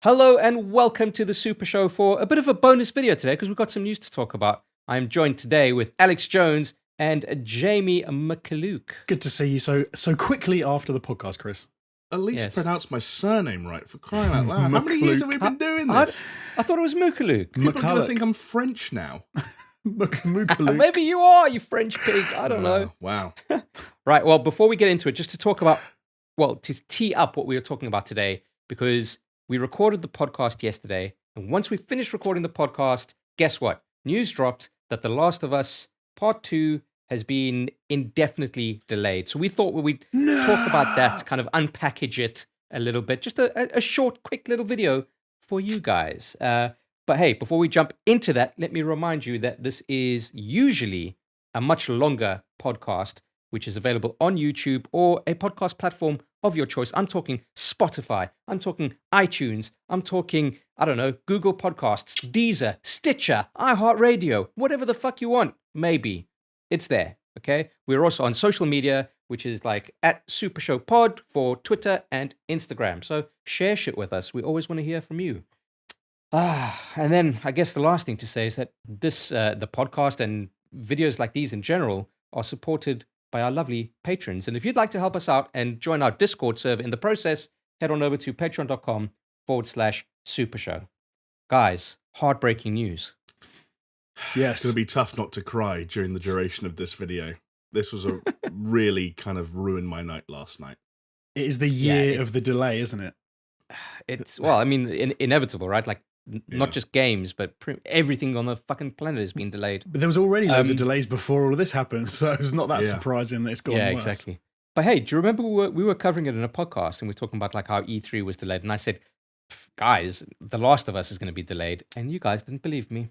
Hello and welcome to the SuperShow for a bit of a bonus video today because we've got some news to talk about. I'm joined today with Alex Jones and Jamie McCulloch. Good to see you so quickly after the podcast, Chris. At least Yes. pronounce my surname right, for crying out loud. How many years have we been doing this? I thought it was McCulloch. People are going to think I'm French now. Maybe you are, you French pig. I don't know. Wow. Right, well, before we get into it, just to talk about, to tee up what we were talking about today, because we recorded the podcast yesterday, and once we finished recording the podcast, guess what? News dropped that The Last of Us Part 2 has been indefinitely delayed. So we thought we'd talk about that, kind of unpackage it a little bit. Just a short, quick little video for you guys. But hey, before we jump into that, let me remind you that this is usually a much longer podcast, which is available on YouTube or a podcast platform of your choice. I'm talking Spotify. I'm talking iTunes. I'm talking, I don't know, Google Podcasts, Deezer, Stitcher, iHeartRadio, whatever the fuck you want. Maybe. It's there, okay? We're also on social media, which is like at SuperShow Pod for Twitter and Instagram. So share shit with us. We always want to hear from you. And then I guess the last thing to say is that the podcast and videos like these in general are supported by our lovely patrons. And if you'd like to help us out and join our Discord server in the process, head on over to patreon.com/SuperShow. Guys, heartbreaking news. Yes. It's going to be tough not to cry during the duration of this video. This was a really kind of ruined my night last night. It is the year of the delay, isn't it? It's, inevitable, right? Like, not just games, but everything on the fucking planet has been delayed. But there was already loads of delays before all of this happened, so it's not that surprising that it's gone worse. Yeah, exactly. But hey, do you remember we were covering it in a podcast and we were talking about like how E3 was delayed, and I said, guys, The Last of Us is going to be delayed, and you guys didn't believe me.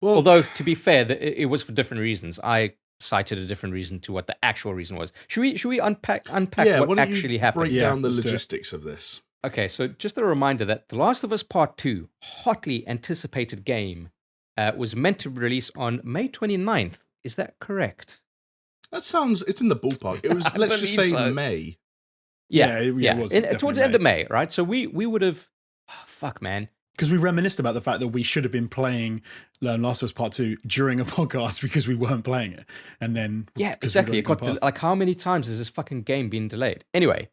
Well, although to be fair, it was for different reasons. I cited a different reason to what the actual reason was. Should we unpack what actually happened? Break down the logistics of this. Okay, so just a reminder that The Last of Us Part 2, hotly anticipated game, was meant to release on May 29th. Is that correct? That sounds, it's in the ballpark. It was, let's just say so. May. Yeah. It was towards the end of May, right? So we would have, fuck, man. Because we reminisced about the fact that we should have been playing Last of Us Part 2 during a podcast because we weren't playing it. And then... Yeah, exactly. It got like, how many times has this fucking game been delayed? Anyway,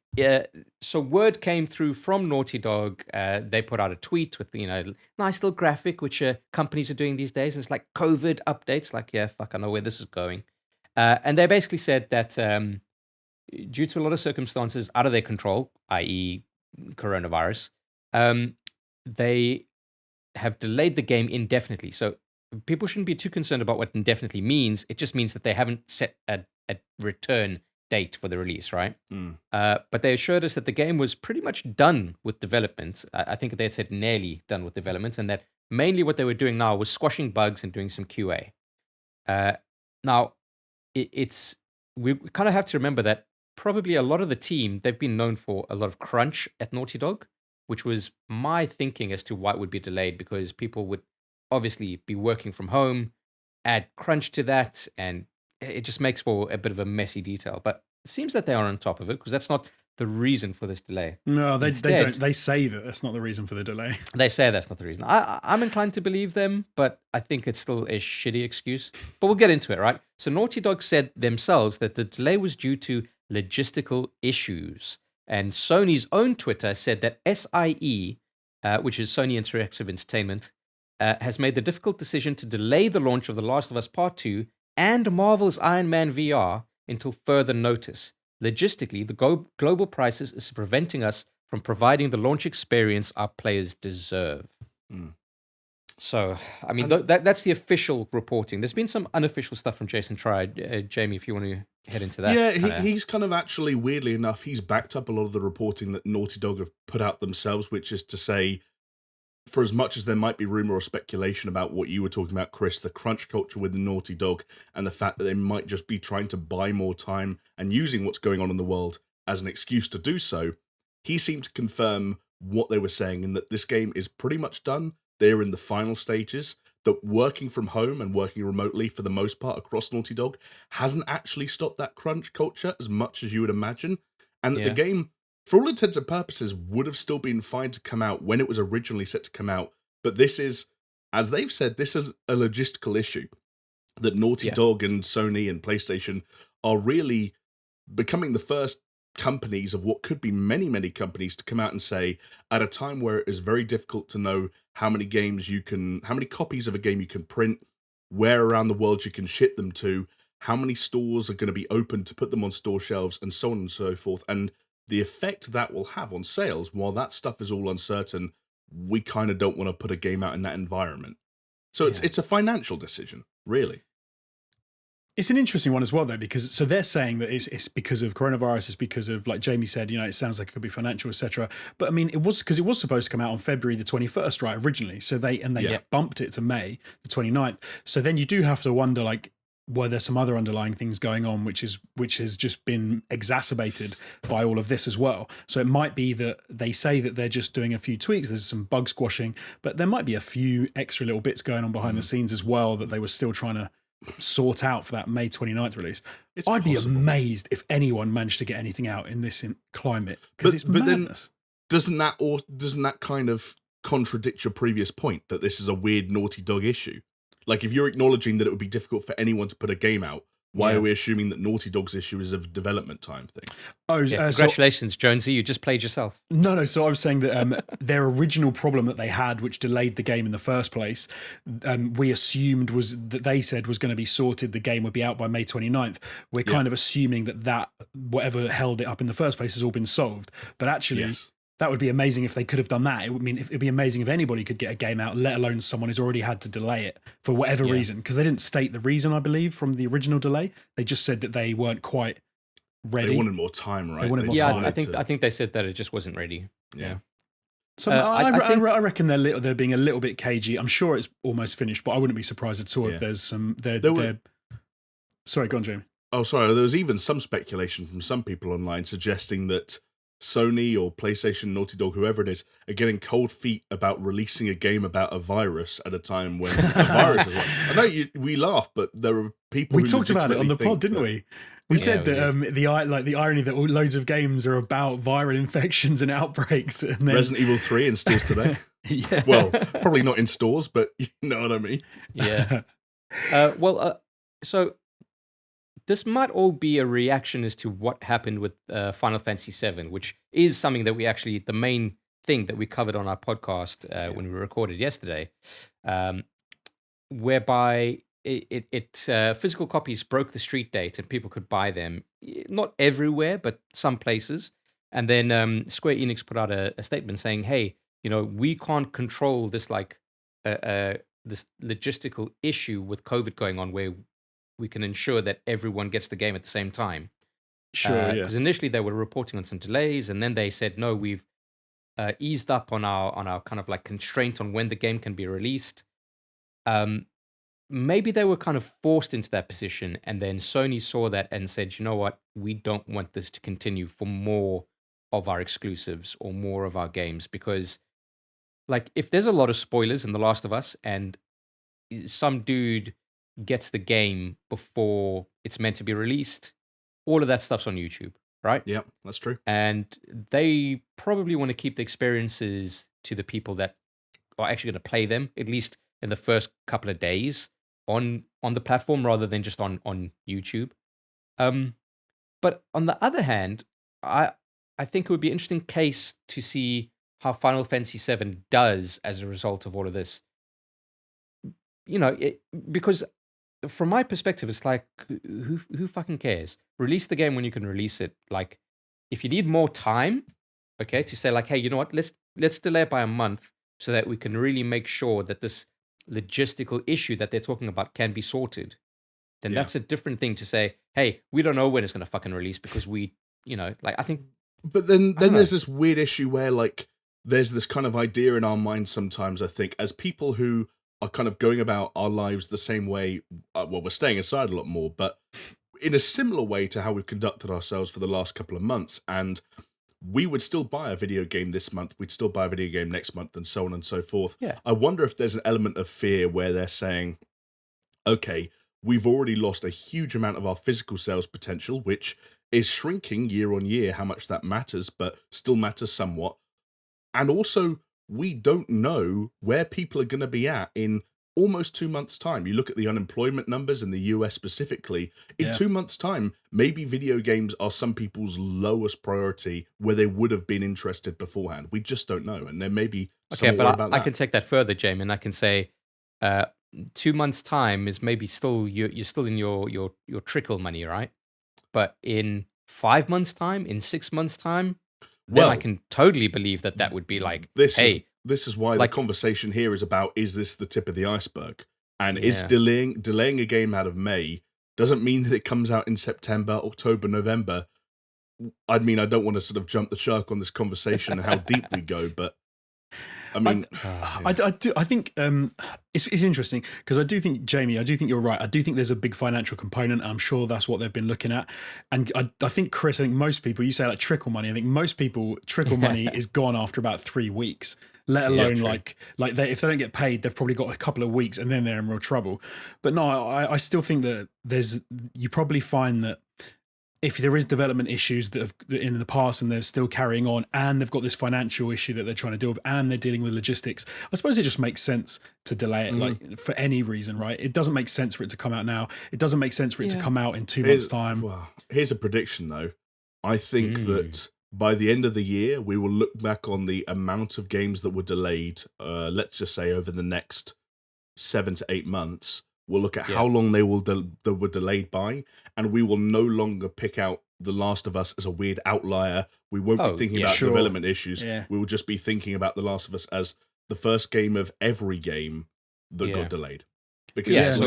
so word came through from Naughty Dog. They put out a tweet with, nice little graphic, which companies are doing these days. And it's like COVID updates. Like, yeah, fuck, I know where this is going. And they basically said that due to a lot of circumstances out of their control, i.e. coronavirus, they have delayed the game indefinitely. So people shouldn't be too concerned about what indefinitely means. It just means that they haven't set a return date for the release, right? But they assured us that the game was pretty much done with development. I think they had said nearly done with development, and that mainly what they were doing now was squashing bugs and doing some QA. Now, we kind of have to remember that probably a lot of the team, they've been known for a lot of crunch at Naughty Dog, which was my thinking as to why it would be delayed, because people would obviously be working from home, add crunch to that, and it just makes for a bit of a messy detail. But it seems that they are on top of it, because that's not the reason for this delay. No, they don't. They say that that's not the reason for the delay. They say that's not the reason. I'm inclined to believe them, but I think it's still a shitty excuse. But we'll get into it, right? So Naughty Dog said themselves that the delay was due to logistical issues. And Sony's own Twitter said that SIE, which is Sony Interactive Entertainment, has made the difficult decision to delay the launch of The Last of Us Part 2 and Marvel's Iron Man VR until further notice. Logistically, the global crisis is preventing us from providing the launch experience our players deserve. So, I mean, that's the official reporting. There's been some unofficial stuff from Jason Schreier. Jamie, if you want to head into that. Yeah, he's kind of actually, weirdly enough, he's backed up a lot of the reporting that Naughty Dog have put out themselves, which is to say, for as much as there might be rumor or speculation about what you were talking about, Chris, the crunch culture with the Naughty Dog and the fact that they might just be trying to buy more time and using what's going on in the world as an excuse to do so, he seemed to confirm what they were saying, in that this game is pretty much done. They're in the final stages, that working from home and working remotely for the most part across Naughty Dog hasn't actually stopped that crunch culture as much as you would imagine. And the game for all intents and purposes, would have still been fine to come out when it was originally set to come out. But this is, as they've said, this is a logistical issue that Naughty Dog and Sony and PlayStation are really becoming the first companies of what could be many, many companies to come out and say, at a time where it is very difficult to know how many copies of a game you can print, where around the world you can ship them to, how many stores are going to be open to put them on store shelves, and so on and so forth. And the effect that will have on sales, while that stuff is all uncertain, we kind of don't want to put a game out in that environment. So it's a financial decision, really. It's an interesting one as well, though, because so they're saying that it's because of coronavirus, it's because of, like Jamie said, it sounds like it could be financial, etc. But I mean, it was because it was supposed to come out on February the 21st, right, originally. So they bumped it to May the 29th. So then you do have to wonder, like, were there some other underlying things going on, which has just been exacerbated by all of this as well. So it might be that they say that they're just doing a few tweaks, there's some bug squashing, but there might be a few extra little bits going on behind the scenes as well that they were still trying to sort out for that May 29th release. I'd be amazed if anyone managed to get anything out in this climate, because it's madness. Then doesn't that kind of contradict your previous point that this is a weird Naughty Dog issue? Like, if you're acknowledging that it would be difficult for anyone to put a game out, why are we assuming that Naughty Dog's issue is a development time thing? Congratulations, Jonesy, you just played yourself. No, so I was saying that their original problem that they had, which delayed the game in the first place, we assumed that they said was going to be sorted, the game would be out by May 29th. We're kind of assuming that whatever held it up in the first place has all been solved. But actually, that would be amazing if they could have done that. It'd be amazing if anybody could get a game out, let alone someone who's already had to delay it for whatever reason. Because they didn't state the reason, I believe, from the original delay. They just said that they weren't quite ready. They wanted more time, right? They wanted more time. I think they said that it just wasn't ready. Yeah. So I reckon they're being a little bit cagey. I'm sure it's almost finished, but I wouldn't be surprised at all if there's some. Sorry, go on, Jamie. Oh, sorry. There was even some speculation from some people online suggesting that Sony or PlayStation, Naughty Dog, whoever it is, are getting cold feet about releasing a game about a virus at a time when a virus is like. I know we laugh, but there are people. We talked about it on the pod, didn't we? We said that the irony that loads of games are about viral infections and outbreaks. And then Resident Evil 3 in stores today. Well, probably not in stores, but you know what I mean. Yeah. So this might all be a reaction as to what happened with Final Fantasy VII, which is something that the main thing that we covered on our podcast when we recorded yesterday, whereby physical copies broke the street date and people could buy them, not everywhere, but some places. And then Square Enix put out a statement saying, hey, we can't control this this logistical issue with COVID going on where we can ensure that everyone gets the game at the same time. Sure, Because initially they were reporting on some delays, and then they said, no, we've eased up on our kind of like constraint on when the game can be released. Maybe they were kind of forced into that position, and then Sony saw that and said, you know what, we don't want this to continue for more of our exclusives or more of our games, because like if there's a lot of spoilers in The Last of Us and some dude gets the game before it's meant to be released, all of that stuff's on YouTube, right? Yeah, that's true. And they probably want to keep the experiences to the people that are actually going to play them, at least in the first couple of days on the platform, rather than just on YouTube. But on the other hand, I think it would be an interesting case to see how Final Fantasy VII does as a result of all of this. Because from my perspective, it's like, who fucking cares? Release the game when you can release it. Like, if you need more time, okay, to say like, hey, you know what? Let's delay it by a month so that we can really make sure that this logistical issue that they're talking about can be sorted. Then that's a different thing to say, hey, we don't know when it's going to fucking release because I think. But then there's this weird issue where like there's this kind of idea in our minds sometimes, I think, as people who are kind of going about our lives the same way. We're staying inside a lot more, but in a similar way to how we've conducted ourselves for the last couple of months. And we would still buy a video game this month, we'd still buy a video game next month, and so on and so forth. Yeah. I wonder if there's an element of fear where they're saying, okay, we've already lost a huge amount of our physical sales potential, which is shrinking year on year, how much that matters, but still matters somewhat. And also, we don't know where people are going to be at in almost 2 months' time. You look at the unemployment numbers in the US specifically. In 2 months' time, maybe video games are some people's lowest priority where they would have been interested beforehand. We just don't know. And there may be Okay, some but about I that. can take that further, Jamie, and I can say 2 months' time is maybe still you're still in your trickle money, right? But in 5 months' time, in 6 months' time, then I Well, can totally believe that would be like, this is hey, this is why the like, conversation here is about, is this the tip of the iceberg? And is yeah, delaying a game out of May doesn't mean that it comes out in September, October, November. I mean, I don't want to sort of jump the shark on this conversation and how deep we go, but I mean, I think it's interesting because I do think, Jamie, I do think you're right. I do think there's a big financial component. I'm sure that's what they've been looking at. And I think, Chris, I think most people, you say like trickle money. I think most people, trickle money is gone after about 3 weeks, let alone like if they don't get paid, they've probably got a couple of weeks and then they're in real trouble. But no, I still think that you probably find that if there is development issues that have in the past and they're still carrying on, and they've got this financial issue that they're trying to deal with, and they're dealing with logistics, I suppose it just makes sense to delay it, like for any reason, right? It doesn't make sense for it to come out now. It doesn't make sense for it to come out in 2 months' time. Well, here's a prediction though. I think that by the end of the year, we will look back on the amount of games that were delayed, let's just say over the next 7 to 8 months. We'll look at how long they were delayed by, and we will no longer pick out The Last of Us as a weird outlier. We won't be thinking about development issues. We will just be thinking about The Last of Us as the first game of every game that got delayed. Because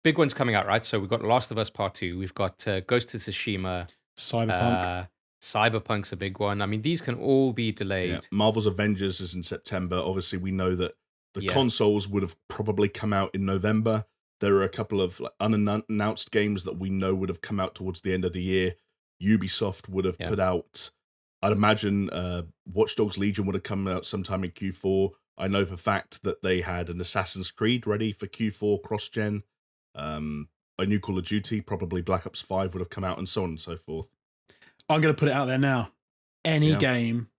big ones coming out, right? So we've got Last of Us Part 2. We've got Ghost of Tsushima. Cyberpunk. Cyberpunk's a big one. I mean, these can all be delayed. Yeah. Marvel's Avengers is in September. Obviously, we know that the consoles would have probably come out in November. There are a couple of unannounced games that we know would have come out towards the end of the year. Ubisoft would have put out, I'd imagine, Watch Dogs Legion would have come out sometime in Q4. I know for a fact that they had an Assassin's Creed ready for Q4 cross-gen. A new Call of Duty, probably Black Ops 5 would have come out, and so on and so forth. I'm going to put it out there now. Any game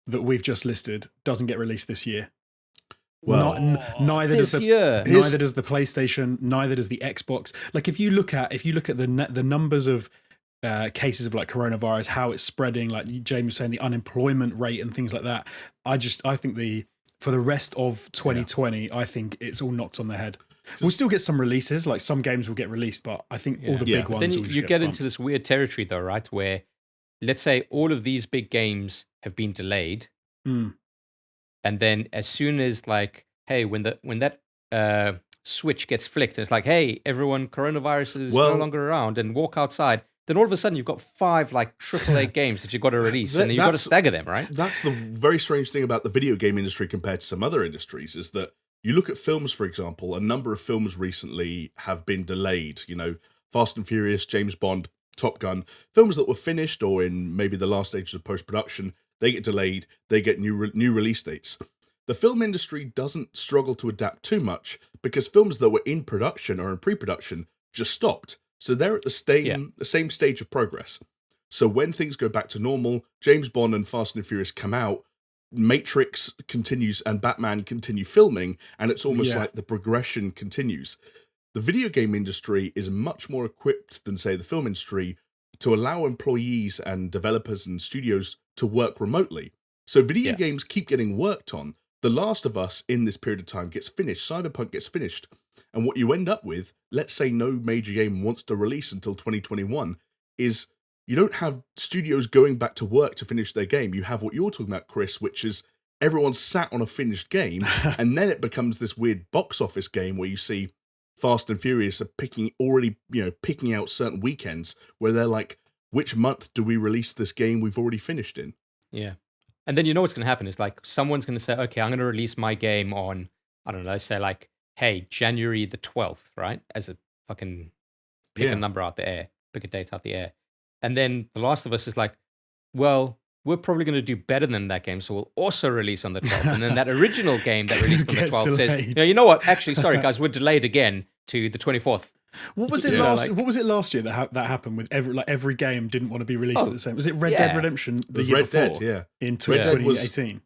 that we've just listed doesn't get released this year. Well, neither does the PlayStation, neither does the Xbox. Like if you look at the numbers of cases of like coronavirus, how it's spreading, like James was saying, the unemployment rate and things like that. I think for the rest of 2020, I think it's all knocked on the head. We'll still get some releases, like some games will get released, but I think all the big ones. Then you get into this weird territory though, right? Where let's say all of these big games have been delayed. And then as soon as like, hey, when that switch gets flicked, it's like, hey, everyone, coronavirus is no longer around, and walk outside. Then all of a sudden you've got 5 like AAA games that you've got to release, and you've got to stagger them, right? That's the very strange thing about the video game industry compared to some other industries, is that you look at films, for example, a number of films recently have been delayed. You know, Fast and Furious, James Bond, Top Gun, films that were finished or in maybe the last stages of post-production. They get delayed, they get new release dates. The film industry doesn't struggle to adapt too much because films that were in production or in pre-production just stopped. So they're at the same stage of progress. So when things go back to normal, James Bond and Fast and Furious come out, Matrix continues and Batman continue filming, and it's almost like the progression continues. The video game industry is much more equipped than, say, the film industry to allow employees and developers and studios to work remotely. So video games keep getting worked on. The Last of Us in this period of time gets finished. Cyberpunk gets finished. And what you end up with, let's say no major game wants to release until 2021, is you don't have studios going back to work to finish their game. You have what you're talking about, Chris, which is everyone's sat on a finished game, and then it becomes this weird box office game where you see Fast and Furious are picking out certain weekends where they're like, which month do we release this game we've already finished in? Yeah. And then you know what's going to happen is like someone's going to say, okay, I'm going to release my game on, I don't know, say like, hey, January the 12th, right? As a fucking pick a number out the air, pick a date out the air. And then The Last of Us is like, well, we're probably going to do better than that game, so we'll also release on the 12th. And then that original game that released on the 12th says, you know what? Actually, sorry, guys, we're delayed again to the 24th. What was it What was it last year that happened with every game didn't want to be released at the same? Was it Red Dead Redemption the year before? Red Dead, yeah. In 2018.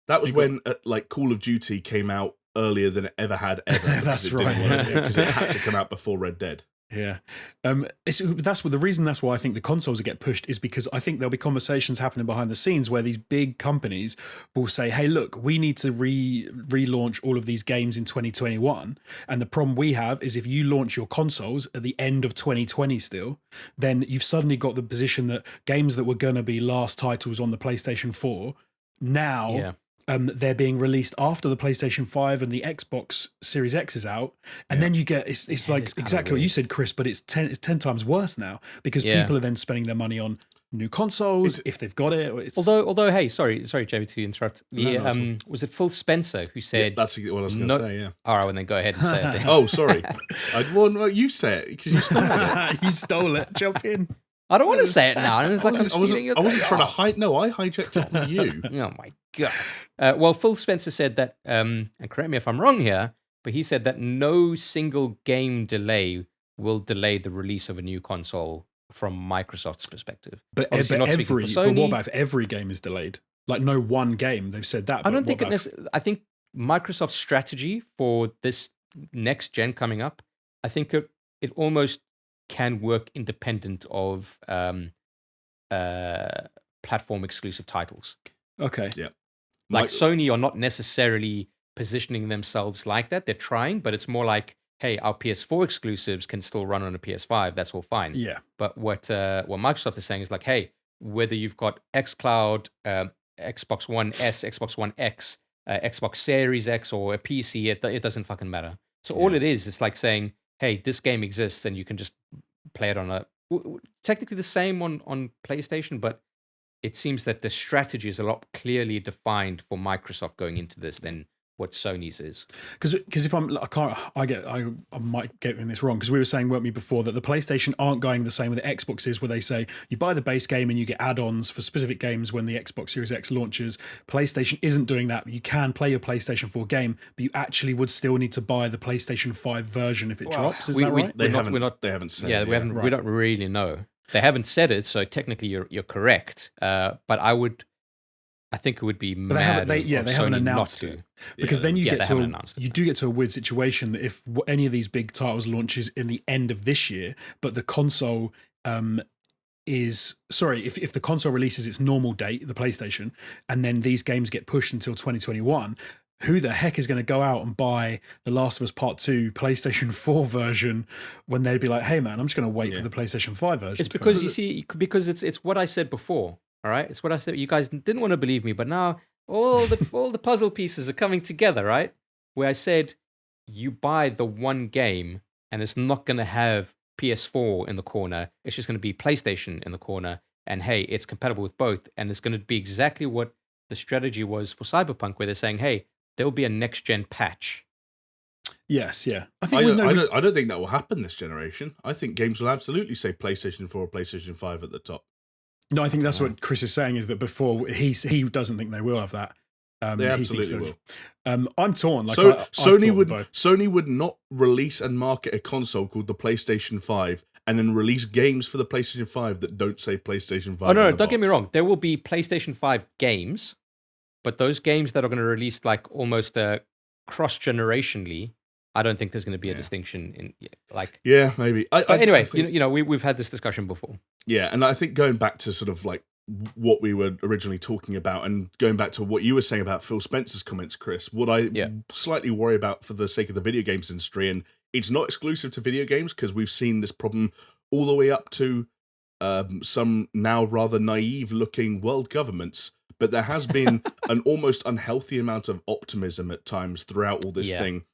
That was when like Call of Duty came out earlier than it ever had ever. That's right. Because it had to come out before Red Dead. Yeah, the reason that's why I think the consoles will get pushed is because I think there'll be conversations happening behind the scenes where these big companies will say, "Hey, look, we need to relaunch all of these games in 2021." And the problem we have is if you launch your consoles at the end of 2020 still, then you've suddenly got the position that games that were going to be last titles on the PlayStation 4 now. Yeah. They're being released after the PlayStation 5 and the Xbox Series X is out. And then you get, it's like exactly what you said, Chris, but it's 10 times worse now because people are then spending their money on new consoles if they've got it. Although, hey, sorry, Jamie, to interrupt. Was it Phil Spencer who said... That's what I was going to say, yeah. All right, well, then go ahead and say it. Oh, sorry. You say it because you stole it. You stole it. Jump in. I don't want to say it now. It's like I'm stealing your... I wasn't trying to hide. No, I hijacked it from you. Oh, my God. Well, Phil Spencer said that, and correct me if I'm wrong here, but he said that no single game delay will delay the release of a new console from Microsoft's perspective. But what about if every game is delayed? Like no one game, they've said that. I don't think I think Microsoft's strategy for this next gen coming up, I think it almost can work independent of platform exclusive titles. Okay. Yeah. Like Sony are not necessarily positioning themselves like that. They're trying, but it's more like, hey, our PS4 exclusives can still run on a PS5. That's all fine. Yeah. But what Microsoft is saying is like, hey, whether you've got xCloud, Xbox One S, Xbox One X, Xbox Series X, or a PC, it doesn't fucking matter. So all it is, it's like saying, hey, this game exists and you can just play it on technically the same on PlayStation, but it seems that the strategy is a lot clearly defined for Microsoft going into this than what Sony's is. Because if I might get this wrong, because we were saying, weren't we, before, that the PlayStation aren't going the same with the Xbox is, where they say you buy the base game and you get add-ons for specific games when the Xbox Series X launches. PlayStation isn't doing that. You can play your PlayStation 4 game, but you actually would still need to buy the PlayStation 5 version if it drops. Is that right? They haven't said. Yeah, we don't really know. They haven't said it, so technically you're correct. But I think it would be mad. They haven't announced it, because then you get to a weird situation that if any of these big titles launches in the end of this year, but the console if the console releases its normal date, the PlayStation, and then these games get pushed until 2021. Who the heck is going to go out and buy The Last of Us Part 2 PlayStation 4 version when they'd be like, hey man, I'm just going to wait for the PlayStation 5 version? It's because because it's what I said before. All right, it's what I said. You guys didn't want to believe me, but now all the puzzle pieces are coming together, right? Where I said you buy the one game and it's not going to have PS4 in the corner. It's just going to be PlayStation in the corner. And hey, it's compatible with both. And it's going to be exactly what the strategy was for Cyberpunk, where they're saying, hey, there'll be a next gen patch. Yes, yeah. I don't think that will happen this generation. I think games will absolutely say PlayStation 4 or PlayStation 5 at the top. No, I think that's what Chris is saying, is that before he doesn't think they will have that. They absolutely will. I'm torn. Like Sony would not release and market a console called the PlayStation 5 and then release games for the PlayStation 5 that don't say PlayStation 5. Oh no, don't get me wrong. There will be PlayStation 5 games, but those games that are going to release like almost cross-generationally, I don't think there's going to be a distinction in like. Yeah, maybe. Anyway, we've had this discussion before. Yeah, and I think going back to sort of like what we were originally talking about, and going back to what you were saying about Phil Spencer's comments, Chris, what I slightly worry about for the sake of the video games industry, and it's not exclusive to video games because we've seen this problem all the way up to some now rather naive-looking world governments. But there has been an almost unhealthy amount of optimism at times throughout all this thing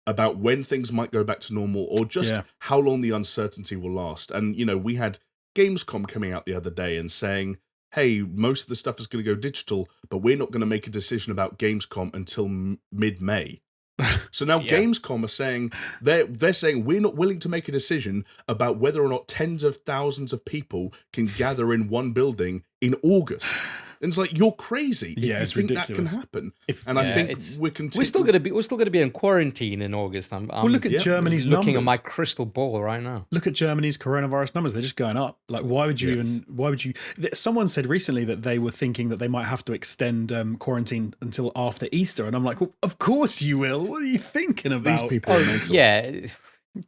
about when things might go back to normal, or just how long the uncertainty will last. And, we had Gamescom coming out the other day and saying, hey, most of the stuff is going to go digital, but we're not going to make a decision about Gamescom until mid-May. So now Gamescom are saying, they're saying we're not willing to make a decision about whether or not tens of thousands of people can gather in one building in August. And it's like, you're crazy. If Yeah, you it's think ridiculous. that can happen. If- And I Yeah, think it's- we're We're still gonna be in quarantine in August. I'm look at Germany's looking numbers. at my crystal ball right now. Look at Germany's coronavirus numbers. They're just going up. Like, why would you someone said recently that they were thinking that they might have to extend quarantine until after Easter. And I'm like, well, of course you will. What are you thinking about? these people are mental. Yeah,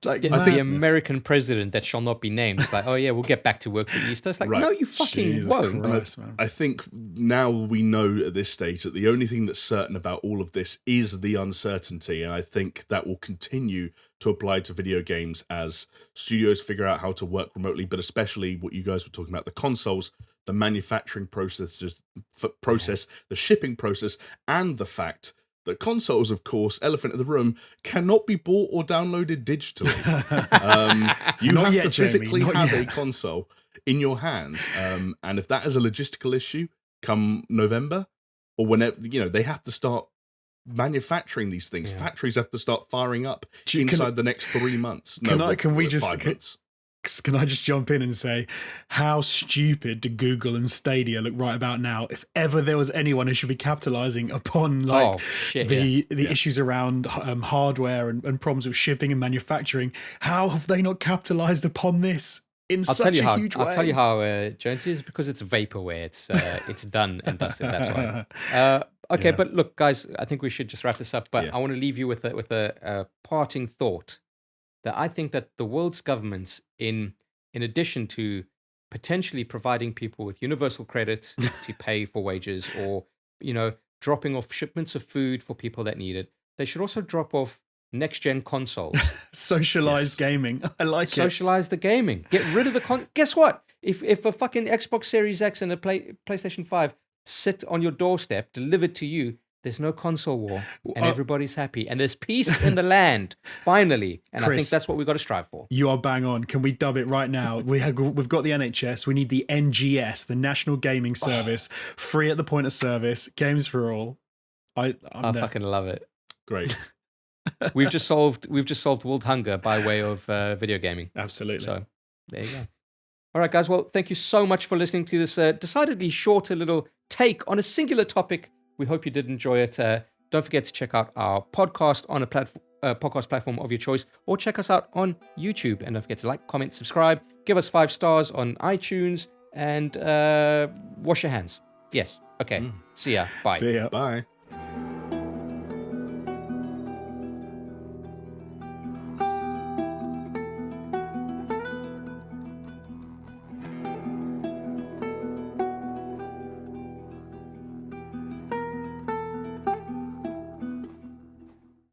Like, the madness. American president that shall not be named. It's like, oh yeah, we'll get back to work for Easter. It's like, Right. no, you fucking Jesus won't. Christ, man. I think now we know at this stage that the only thing that's certain about all of this is the uncertainty, and I think that will continue to apply to video games as studios figure out how to work remotely, but especially what you guys were talking about, the consoles, the manufacturing process, the shipping process, and the fact that consoles, of course, elephant in the room, cannot be bought or downloaded digitally. You Not have yet, to Jamie, physically not have a yet. console in your hands. And if that is a logistical issue come November, or whenever, they have to start manufacturing these things. Yeah. Factories have to start firing up Can- inside the next 3 months. Can No, I- can we just- 5 months. Can I just jump in and say, how stupid do Google and Stadia look right about now? If ever there was anyone who should be capitalizing upon Oh shit! the issues around hardware and problems with shipping and manufacturing, how have they not capitalized upon this in such a huge way? I'll tell you how, Jonesy, is because it's vaporware. It's done and dusted. That's why. Okay, Yeah. but look, guys, I think we should just wrap this up. But Yeah. I want to leave you with a parting thought that I think that the world's governments, in addition to potentially providing people with universal credit to pay for wages, or dropping off shipments of food for people that need it, they should also drop off next gen consoles. Socialized gaming. I like it. Socialize the gaming. Get rid of the Guess what? If a fucking Xbox Series X and a PlayStation 5 sit on your doorstep, delivered to you, there's no console war, and everybody's happy, and there's peace in the land finally. And I think Chris, that's what we've got to strive for. You are bang on. Can we dub it right now? We've got the NHS. We need the NGS, the National Gaming Service, free at the point of service, games for all. I I'm there. fucking love it. Great. We've just solved world hunger by way of video gaming. Absolutely. So there you go. All right, guys. Well, thank you so much for listening to this decidedly shorter little take on a singular topic. We hope you did enjoy it. Don't forget to check out our podcast on a podcast platform of your choice, or check us out on YouTube. And don't forget to like, comment, subscribe, give us 5 stars on iTunes, and wash your hands. Yes. Okay. See ya. Bye. See ya. Bye.